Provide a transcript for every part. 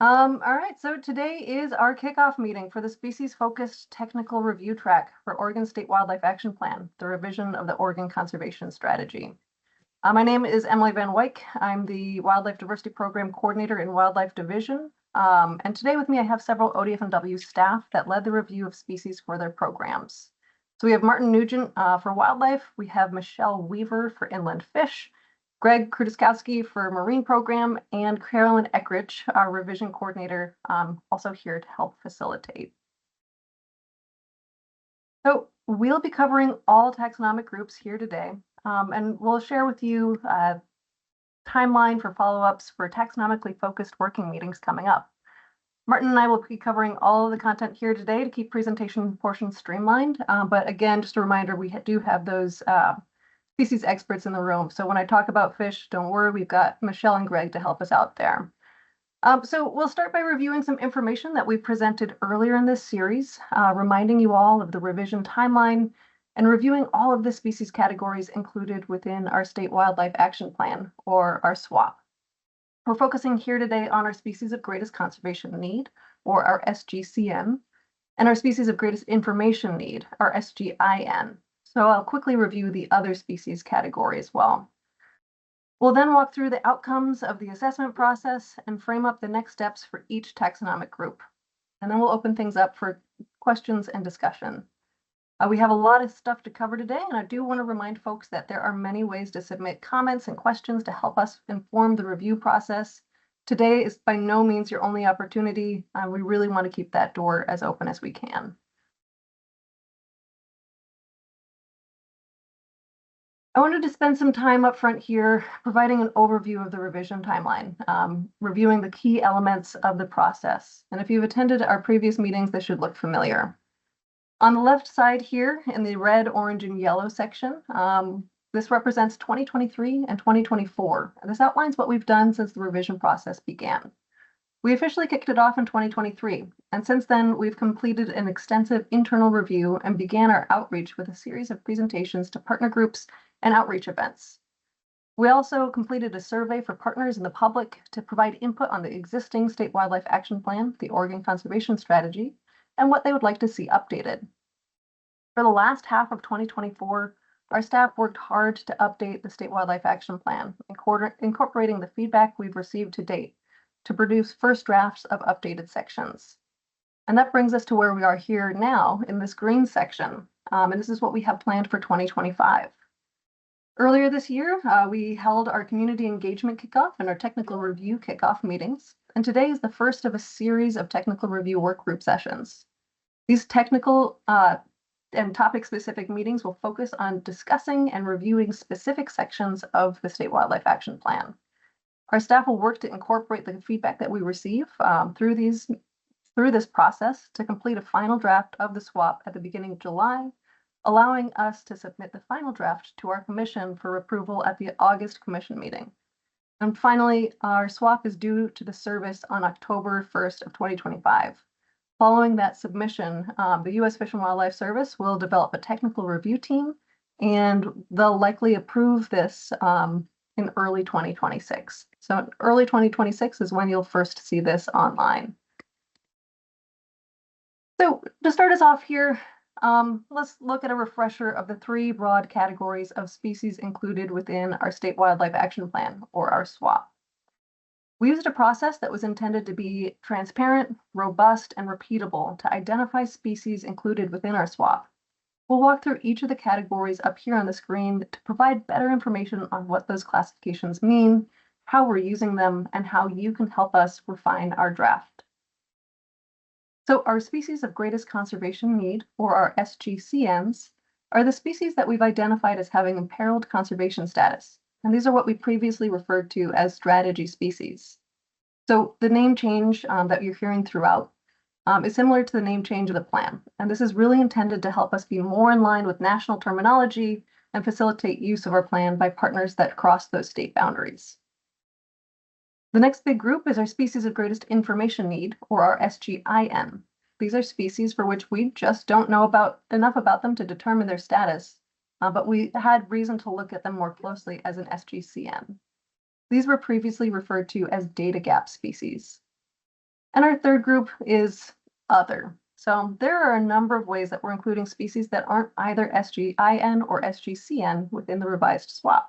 All right, so today is our kickoff meeting for the species-focused technical review track for Oregon State Wildlife Action Plan, the revision of the Oregon Conservation Strategy. My name is Emily Van Wyk. I'm the Wildlife Diversity Program Coordinator in Wildlife Division. And today with me, I have several ODFW staff that led the review of species for their programs. So we have Martin Nugent for wildlife. We have Michelle Weaver for inland fish, Greg Krudiskowski for marine program, and Carolyn Eckrich, our revision coordinator, also here to help facilitate. So we'll be covering all taxonomic groups here today, and we'll share with you a timeline for follow-ups for taxonomically focused working meetings coming up. Martin and I will be covering all of the content here today to keep presentation portions streamlined. But again, just a reminder, we do have those species experts in the room. So when I talk about fish, don't worry, we've got Michelle and Greg to help us out there. So we'll start by reviewing some information that we presented earlier in this series, reminding you all of the revision timeline and reviewing all of the species categories included within our State Wildlife Action Plan, or our SWAP. We're focusing here today on our species of greatest conservation need, or our SGCN, and our species of greatest information need, our SGIN. So I'll quickly review the other species category as well. We'll then walk through the outcomes of the assessment process and frame up the next steps for each taxonomic group. And then we'll open things up for questions and discussion. We have a lot of stuff to cover today, and I do want to remind folks that there are many ways to submit comments and questions to help us inform the review process. Today is by no means your only opportunity. We really want to keep that door as open as we can. I wanted to spend some time up front here providing an overview of the revision timeline, reviewing the key elements of the process. And if you've attended our previous meetings, this should look familiar. On the left side here in the red, orange, and yellow section, this represents 2023 and 2024. And this outlines what we've done since the revision process began. We officially kicked it off in 2023, and since then we've completed an extensive internal review and began our outreach with a series of presentations to partner groups and outreach events. We also completed a survey for partners and the public to provide input on the existing State Wildlife Action Plan, the Oregon Conservation Strategy, and what they would like to see updated. For the last half of 2024, our staff worked hard to update the State Wildlife Action Plan, incorporating the feedback we've received to date to produce first drafts of updated sections. And that brings us to where we are here now in this green section. And this is what we have planned for 2025. Earlier this year, we held our community engagement kickoff and our technical review kickoff meetings. And today is the first of a series of technical review work group sessions. These technical and topic-specific meetings will focus on discussing and reviewing specific sections of the State Wildlife Action Plan. Our staff will work to incorporate the feedback that we receive through this process to complete a final draft of the SWAP at the beginning of July, allowing us to submit the final draft to our commission for approval at the August commission meeting. And finally, our SWAP is due to the service on October 1st of 2025. Following that submission, the U.S. Fish and Wildlife Service will develop a technical review team, and they'll likely approve this in early 2026. So early 2026 is when you'll first see this online. So to start us off here, let's look at a refresher of the three broad categories of species included within our State Wildlife Action Plan, or our SWAP. We used a process that was intended to be transparent, robust, and repeatable to identify species included within our SWAP. We'll walk through each of the categories up here on the screen to provide better information on what those classifications mean, how we're using them, and how you can help us refine our draft. So our species of greatest conservation need, or our SGCNs, are the species that we've identified as having imperiled conservation status. And these are what we previously referred to as strategy species. So the name change that you're hearing throughout is similar to the name change of the plan. And this is really intended to help us be more in line with national terminology and facilitate use of our plan by partners that cross those state boundaries. The next big group is our species of greatest information need, or our SGIN. These are species for which we just don't know enough about them to determine their status, but we had reason to look at them more closely as an SGCN. These were previously referred to as data gap species. And our third group is other. So there are a number of ways that we're including species that aren't either SGIN or SGCN within the revised SWAP.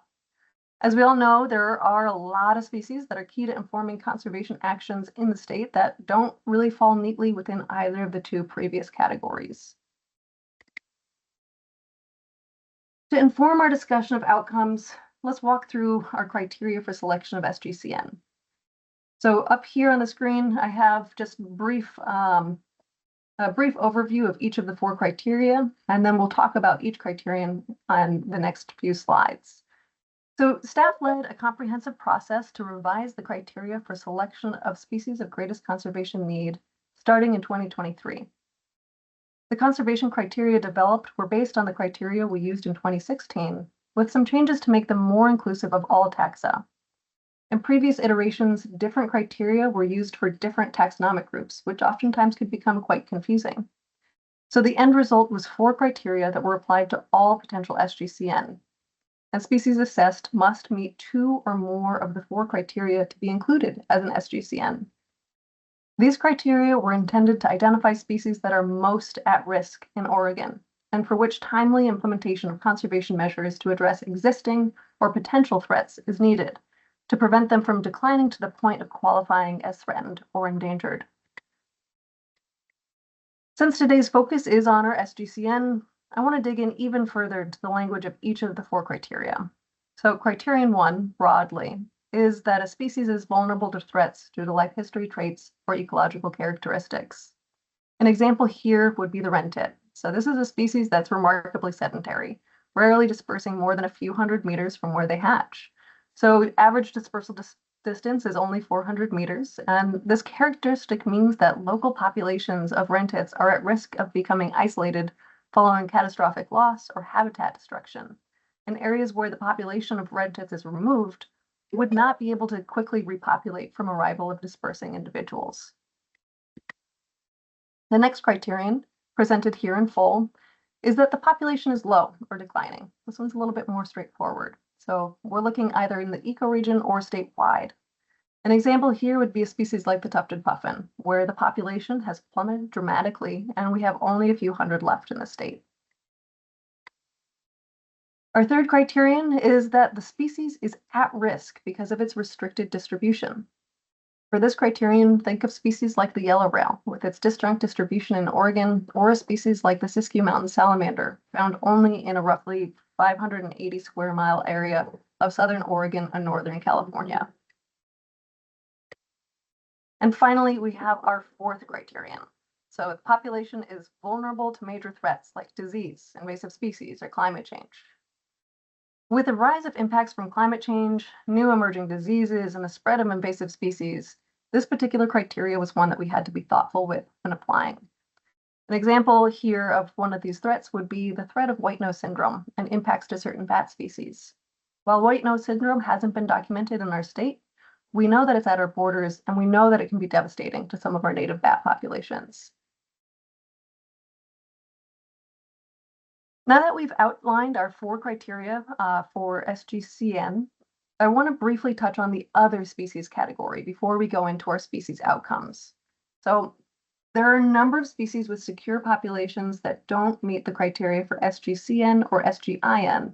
As we all know, there are a lot of species that are key to informing conservation actions in the state that don't really fall neatly within either of the two previous categories. To inform our discussion of outcomes, let's walk through our criteria for selection of SGCN. So up here on the screen, I have just a brief overview of each of the 4 criteria, and then we'll talk about each criterion on the next few slides. So staff led a comprehensive process to revise the criteria for selection of species of greatest conservation need starting in 2023. The conservation criteria developed were based on the criteria we used in 2016, with some changes to make them more inclusive of all taxa. In previous iterations, different criteria were used for different taxonomic groups, which oftentimes could become quite confusing. So the end result was 4 criteria that were applied to all potential SGCN. And species assessed must meet 2 or more of the 4 criteria to be included as an SGCN. These criteria were intended to identify species that are most at risk in Oregon, and for which timely implementation of conservation measures to address existing or potential threats is needed to prevent them from declining to the point of qualifying as threatened or endangered. Since today's focus is on our SGCN, I want to dig in even further to the language of each of the 4 criteria. So criterion 1, broadly, is that a species is vulnerable to threats due to life history traits or ecological characteristics. An example here would be the wren tit. So this is a species that's remarkably sedentary, rarely dispersing more than a few hundred meters from where they hatch. So average dispersal distance is only 400 meters, and this characteristic means that local populations of wren tits are at risk of becoming isolated following catastrophic loss or habitat destruction. In areas where the population of wren tits is removed, would not be able to quickly repopulate from arrival of dispersing individuals. The next criterion, presented here in full, is that the population is low or declining. This one's a little bit more straightforward. So we're looking either in the ecoregion or statewide. An example here would be a species like the tufted puffin, where the population has plummeted dramatically and we have only a few hundred left in the state. Our third criterion is that the species is at risk because of its restricted distribution. For this criterion, think of species like the yellow rail, with its disjunct distribution in Oregon, or a species like the Siskiyou Mountain salamander, found only in a roughly 580 square mile area of southern Oregon and northern California. And finally, we have our 4th criterion. So the population is vulnerable to major threats like disease, invasive species, or climate change. With the rise of impacts from climate change, new emerging diseases, and the spread of invasive species, this particular criteria was one that we had to be thoughtful with when applying. An example here of one of these threats would be the threat of white nose syndrome and impacts to certain bat species. While white nose syndrome hasn't been documented in our state, we know that it's at our borders, and we know that it can be devastating to some of our native bat populations. Now that we've outlined our 4 criteria for SGCN, I want to briefly touch on the other species category before we go into our species outcomes. So there are a number of species with secure populations that don't meet the criteria for SGCN or SGIN,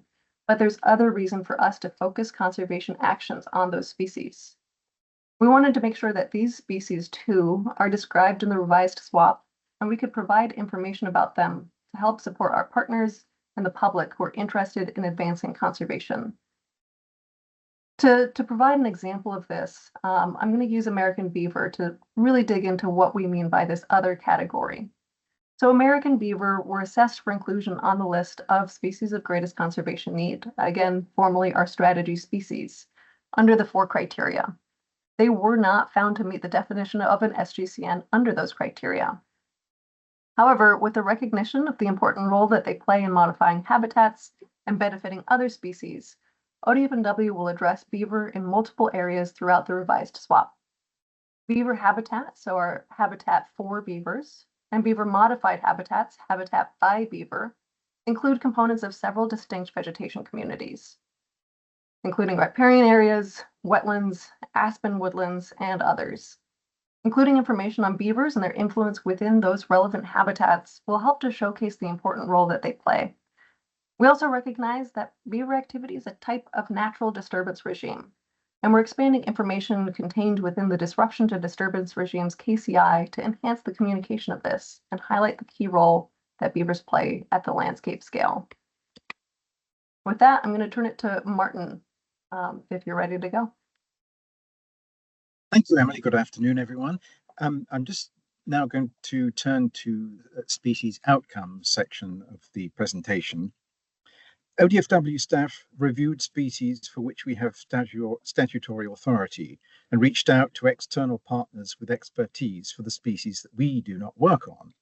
but there's other reason for us to focus conservation actions on those species. We wanted to make sure that these species too are described in the revised SWAP, and we could provide information about them to help support our partners and the public who are interested in advancing conservation. To provide an example of this, I'm going to use American beaver to really dig into what we mean by this other category. So American beaver were assessed for inclusion on the list of species of greatest conservation need, again, formerly our strategy species, under the 4 criteria. They were not found to meet the definition of an SGCN under those criteria. However, with the recognition of the important role that they play in modifying habitats and benefiting other species, ODF&W will address beaver in multiple areas throughout the revised SWAP. Beaver habitat, so our habitat for beavers, and beaver modified habitats, habitat by beaver, include components of several distinct vegetation communities, including riparian areas, wetlands, aspen woodlands, and others. Including information on beavers and their influence within those relevant habitats will help to showcase the important role that they play. We also recognize that beaver activity is a type of natural disturbance regime, and we're expanding information contained within the Disruption to Disturbance Regimes KCI to enhance the communication of this and highlight the key role that beavers play at the landscape scale. With that, I'm going to turn it to Martin, if you're ready to go. Thank you, Emily. Good afternoon, everyone. I'm just now going to turn to the species outcomes section of the presentation. ODFW staff reviewed species for which we have statutory authority and reached out to external partners with expertise for the species that we do not work on.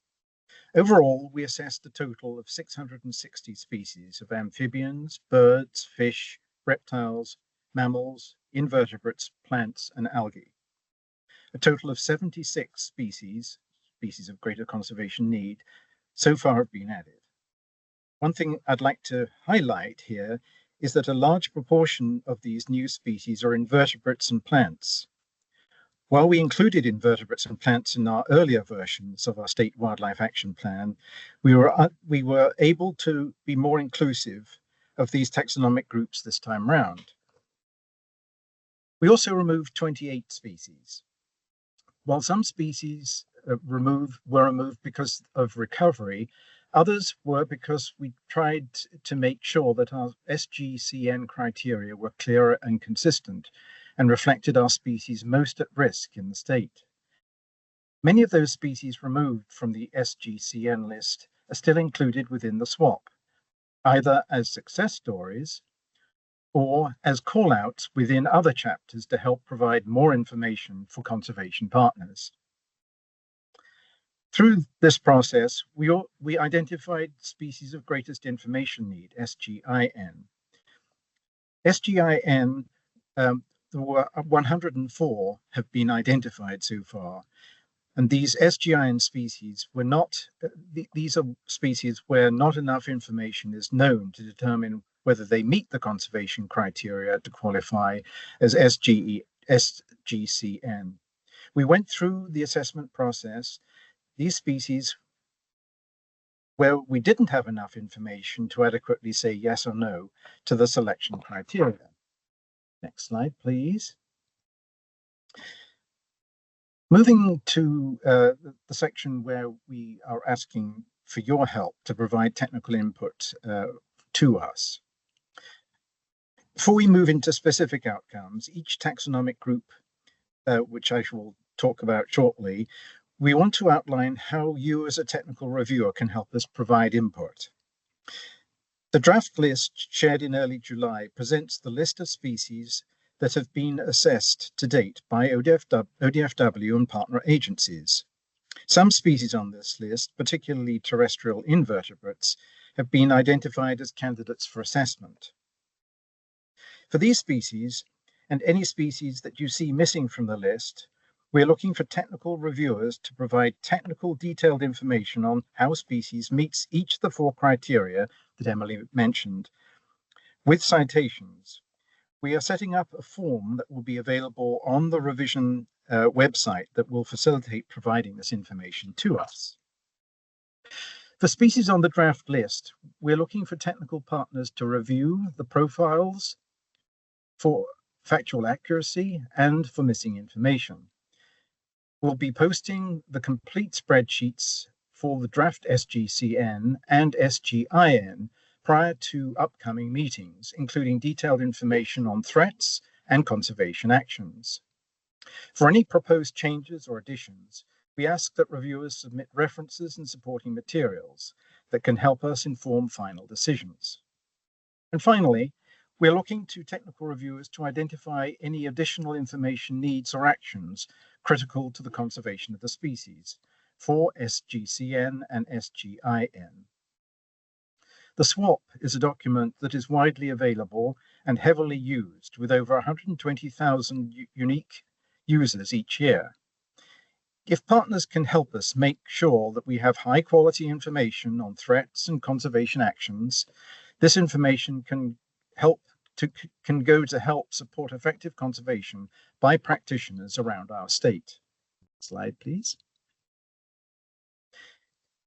Overall, we assessed a total of 660 species of amphibians, birds, fish, reptiles, mammals, invertebrates, plants, and algae. A total of 76 species of greater conservation need, so far have been added. One thing I'd like to highlight here is that a large proportion of these new species are invertebrates and plants. While we included invertebrates and plants in our earlier versions of our State Wildlife Action Plan, we were able to be more inclusive of these taxonomic groups this time round. We also removed 28 species. While some species were removed because of recovery, others were because we tried to make sure that our SGCN criteria were clearer and consistent and reflected our species most at risk in the state. Many of those species removed from the SGCN list are still included within the SWAP, either as success stories or as call-outs within other chapters to help provide more information for conservation partners. Through this process, we identified species of greatest information need, SGIN. SGIN, there were 104 have been identified so far, and these SGIN species were not, these are species where not enough information is known to determine whether they meet the conservation criteria to qualify as SGCN. We went through the assessment process. These species where we didn't have enough information to adequately say yes or no to the selection criteria. Next slide, please. Moving to the section where we are asking for your help to provide technical input to us. Before we move into specific outcomes, each taxonomic group, which I shall talk about shortly, we want to outline how you as a technical reviewer can help us provide input. The draft list shared in early July presents the list of species that have been assessed to date by ODFW and partner agencies. Some species on this list, particularly terrestrial invertebrates, have been identified as candidates for assessment. For these species, and any species that you see missing from the list, we're looking for technical reviewers to provide technical detailed information on how species meets each of the 4 criteria that Emily mentioned, with citations. We are setting up a form that will be available on the revision website that will facilitate providing this information to us. For species on the draft list, we're looking for technical partners to review the profiles for factual accuracy and for missing information. We'll be posting the complete spreadsheets for the draft SGCN and SGIN prior to upcoming meetings, including detailed information on threats and conservation actions. For any proposed changes or additions, we ask that reviewers submit references and supporting materials that can help us inform final decisions. And finally, we're looking to technical reviewers to identify any additional information needs or actions critical to the conservation of the species for SGCN and SGIN. The SWAP is a document that is widely available and heavily used, with over 120,000 unique users each year. If partners can help us make sure that we have high quality information on threats and conservation actions, this information can go to help support effective conservation by practitioners around our state. Next slide, please.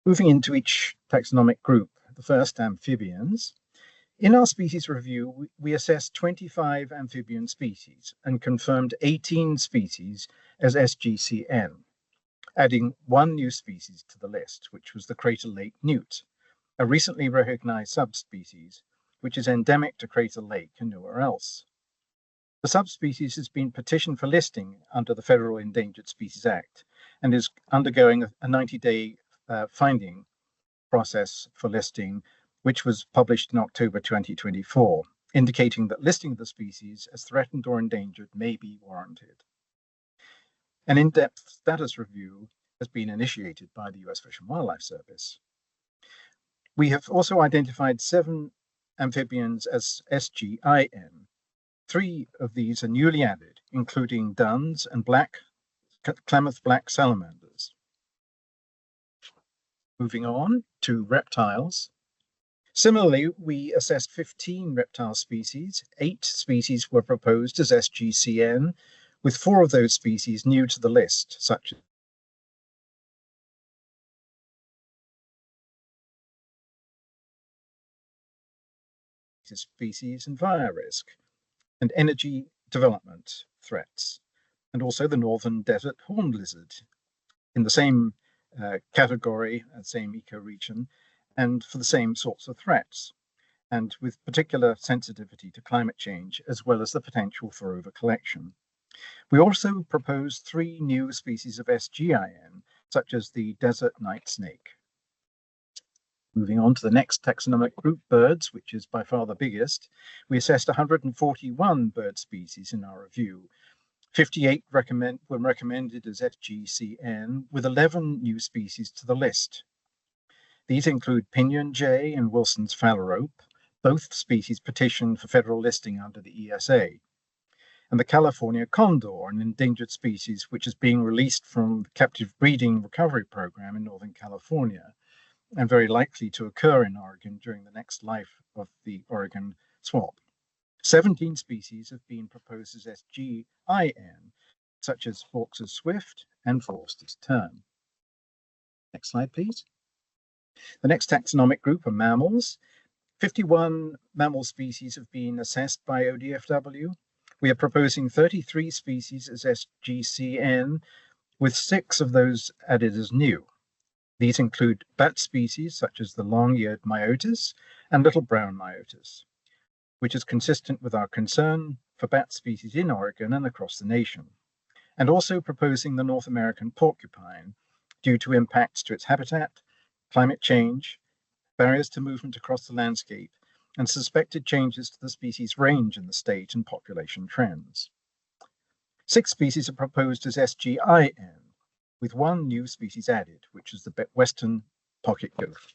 Moving into each taxonomic group, the first, amphibians. In our species review, we assessed 25 amphibian species and confirmed 18 species as SGCN, adding one new species to the list, which was the Crater Lake newt, a recently recognized subspecies, which is endemic to Crater Lake and nowhere else. The subspecies has been petitioned for listing under the Federal Endangered Species Act and is undergoing a 90-day finding process for listing, which was published in October 2024, indicating that listing of the species as threatened or endangered may be warranted. An in-depth status review has been initiated by the US Fish and Wildlife Service. We have also identified 7 amphibians as SGIN. 3 of these are newly added, including duns and Klamath black salamanders. Moving on to reptiles. Similarly, we assessed 15 reptile species. 8 species were proposed as SGCN, with 4 of those species new to the list, such as species and fire risk, and energy development threats, and also the northern desert horned lizard in the same category and same ecoregion, and for the same sorts of threats, and with particular sensitivity to climate change, as well as the potential for overcollection. We also proposed 3 new species of SGIN, such as the desert night snake. Moving on to the next taxonomic group, birds, which is by far the biggest, we assessed 141 bird species in our review. 58 were recommended as SGCN, with 11 new species to the list. These include pinyon jay and Wilson's phalarope, both species petitioned for federal listing under the ESA, and the California condor, an endangered species which is being released from the captive breeding recovery program in Northern California, and very likely to occur in Oregon during the next life of the Oregon swamp. 17 species have been proposed as SGIN, such as Fawkes' swift and Forster's tern. Next slide, please. The next taxonomic group are mammals. 51 mammal species have been assessed by ODFW. We are proposing 33 species as SGCN, with 6 of those added as new. These include bat species such as the long-eared myotis and little brown myotis, which is consistent with our concern for bat species in Oregon and across the nation, and also proposing the North American porcupine due to impacts to its habitat, climate change, barriers to movement across the landscape, and suspected changes to the species range in the state and population trends. 6 species are proposed as SGIN, with 1 new species added, which is the western pocket goat.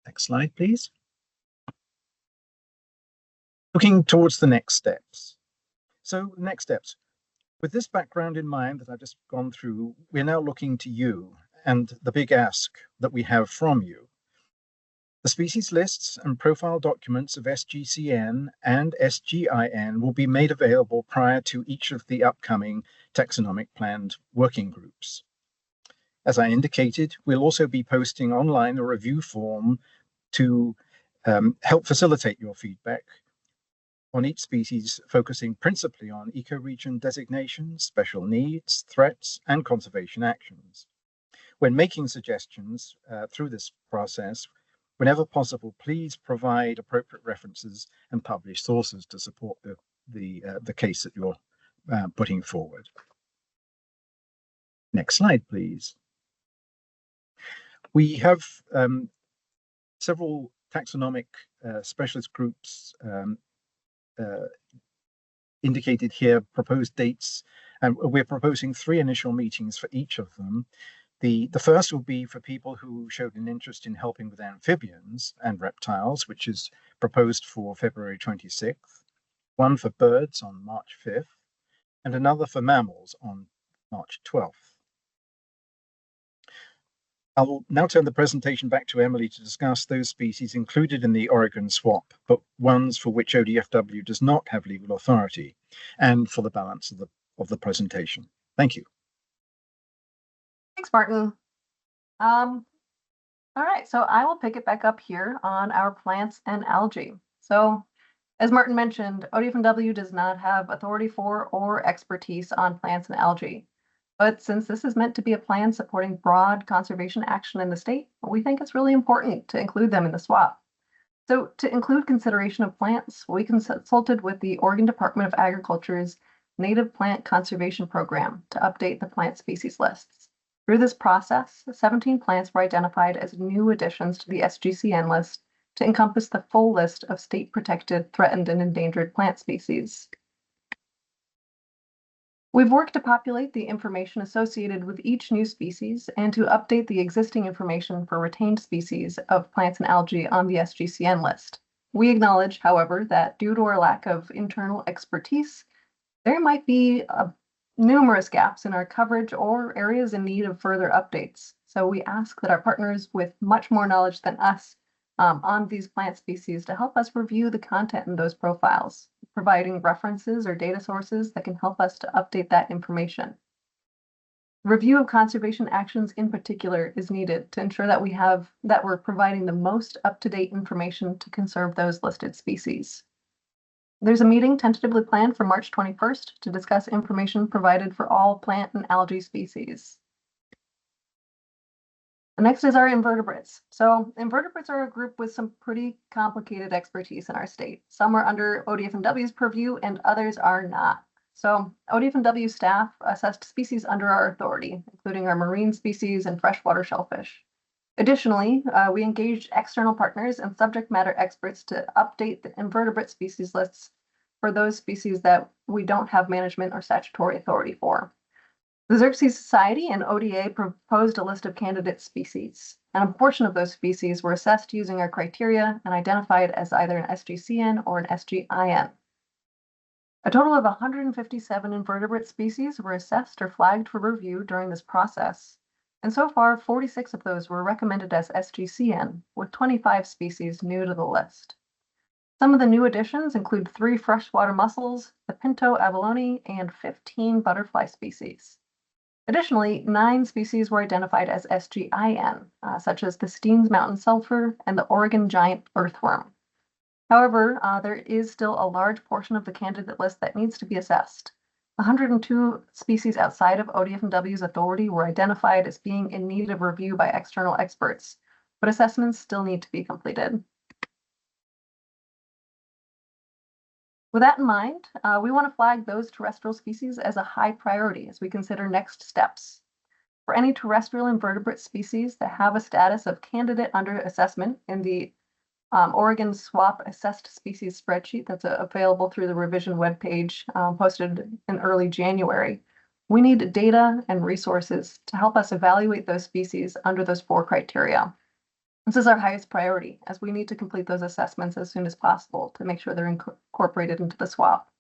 Next slide, please. Looking towards the next steps. So, next steps. With this background in mind that I've just gone through, we're now looking to you and the big ask that we have from you. The species lists and profile documents of SGCN and SGIN will be made available prior to each of the upcoming taxonomic planned working groups. As I indicated, we'll also be posting online a review form to help facilitate your feedback on each species, focusing principally on ecoregion designations, special needs, threats, and conservation actions. When making suggestions through this process, whenever possible, please provide appropriate references and published sources to support the case that you're putting forward. Next slide, please. We have several taxonomic specialist groups indicated here, proposed dates, and we're proposing 3 initial meetings for each of them. The first will be for people who showed an interest in helping with amphibians and reptiles, which is proposed for February 26th, one for birds on March 5th, and another for mammals on March 12th. I will now turn the presentation back to Emily to discuss those species included in the Oregon swap, but ones for which ODFW does not have legal authority, and for the balance of the presentation. Thank you. Thanks, Martin. All right, so I will pick it back up here on our plants and algae. So as Martin mentioned, ODFW does not have authority for or expertise on plants and algae. But since this is meant to be a plan supporting broad conservation action in the state, we think it's really important to include them in the swap. So to include consideration of plants, we consulted with the Oregon Department of Agriculture's Native Plant Conservation Program to update the plant species lists. Through this process, 17 plants were identified as new additions to the SGCN list to encompass the full list of state-protected, threatened, and endangered plant species. We've worked to populate the information associated with each new species and to update the existing information for retained species of plants and algae on the SGCN list. We acknowledge, however, that due to our lack of internal expertise, there might be numerous gaps in our coverage or areas in need of further updates. So we ask that our partners with much more knowledge than us on these plant species to help us review the content in those profiles, providing references or data sources that can help us to update that information. Review of conservation actions in particular is needed to ensure that we're providing the most up-to-date information to conserve those listed species. There's a meeting tentatively planned for March 21st to discuss information provided for all plant and algae species. The next is our invertebrates. So invertebrates are a group with some pretty complicated expertise in our state. Some are under ODFW's purview and others are not. So ODFW staff assessed species under our authority, including our marine species and freshwater shellfish. Additionally, we engaged external partners and subject matter experts to update the invertebrate species lists for those species that we don't have management or statutory authority for. The Xerces Society and ODA proposed a list of candidate species, and a portion of those species were assessed using our criteria and identified as either an SGCN or an SGIN. A total of 157 invertebrate species were assessed or flagged for review during this process, and so far 46 of those were recommended as SGCN, with 25 species new to the list. Some of the new additions include 3 freshwater mussels, the Pinto abalone, and 15 butterfly species. Additionally, 9 species were identified as SGIN, such as the Steens Mountain sulfur and the Oregon giant earthworm. However, there is still a large portion of the candidate list that needs to be assessed. 102 species outside of ODFW's authority were identified as being in need of review by external experts, but assessments still need to be completed. With that in mind, we want to flag those terrestrial species as a high priority as we consider next steps. For any terrestrial invertebrate species that have a status of candidate under assessment in the Oregon SWAP assessed species spreadsheet that's available through the revision webpage posted in early January, we need data and resources to help us evaluate those species under those 4 criteria. This is our highest priority, as we need to complete those assessments as soon as possible to make sure they're incorporated into the swap.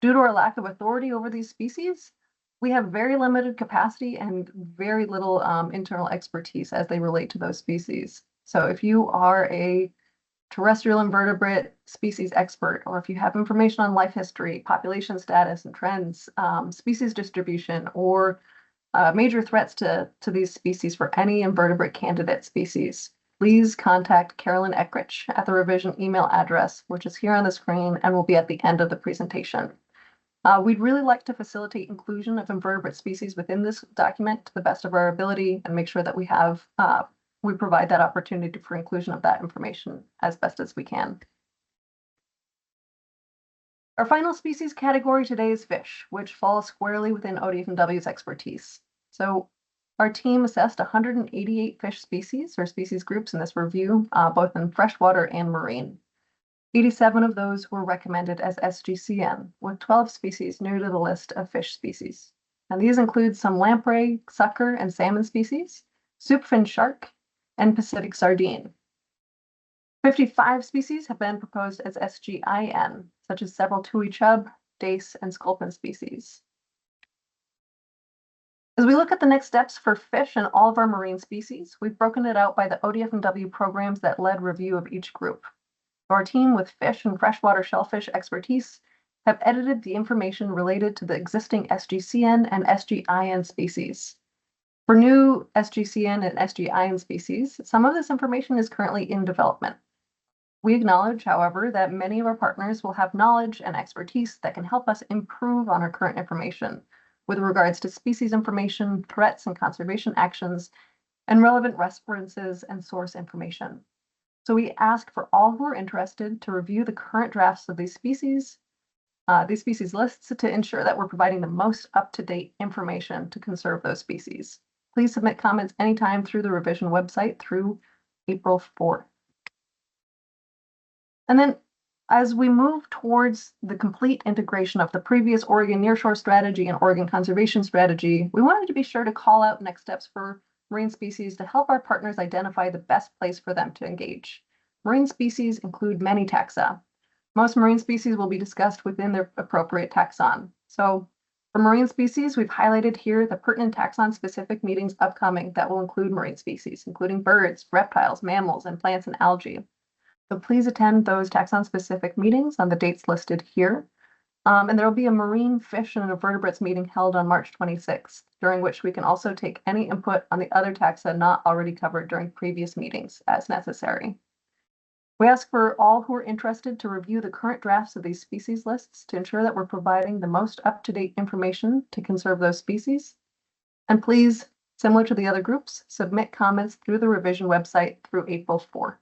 Due to our lack of authority over these species, we have very limited capacity and very little internal expertise as they relate to those species. So if you are a terrestrial invertebrate species expert, or if you have information on life history, population status and trends, species distribution, or major threats to these species for any invertebrate candidate species, please contact Carolyn Eckrich at the revision email address, which is here on the screen and will be at the end of the presentation. We'd really like to facilitate inclusion of invertebrate species within this document to the best of our ability and make sure that we provide that opportunity for inclusion of that information as best as we can. Our final species category today is fish, which falls squarely within ODFW's expertise. So our team assessed 188 fish species or species groups in this review, both in freshwater and marine. 87 of those were recommended as SGCN, with 12 species new to the list of fish species. And these include some lamprey, sucker, and salmon species, soupfin shark, and Pacific sardine. 55 species have been proposed as SGIN, such as several tui chub, dace, and sculpin species. As we look at the next steps for fish and all of our marine species, we've broken it out by the ODFW programs that led review of each group. Our team with fish and freshwater shellfish expertise have edited the information related to the existing SGCN and SGIN species. For new SGCN and SGIN species, some of this information is currently in development. We acknowledge, however, that many of our partners will have knowledge and expertise that can help us improve on our current information with regards to species information, threats and conservation actions, and relevant references and source information. So we ask for all who are interested to review the current drafts of these species lists to ensure that we're providing the most up-to-date information to conserve those species. Please submit comments anytime through the revision website through April 4th. And then as we move towards the complete integration of the previous Oregon Nearshore Strategy and Oregon Conservation Strategy, we wanted to be sure to call out next steps for marine species to help our partners identify the best place for them to engage. Marine species include many taxa. Most marine species will be discussed within their appropriate taxon. So for marine species, we've highlighted here the pertinent taxon-specific meetings upcoming that will include marine species, including birds, reptiles, mammals, and plants and algae. So please attend those taxon-specific meetings on the dates listed here. And there will be a marine, fish, and invertebrates meeting held on March 26th, during which we can also take any input on the other taxa not already covered during previous meetings as necessary. We ask for all who are interested to review the current drafts of these species lists to ensure that we're providing the most up-to-date information to conserve those species. And please, similar to the other groups, submit comments through the revision website through April 4th.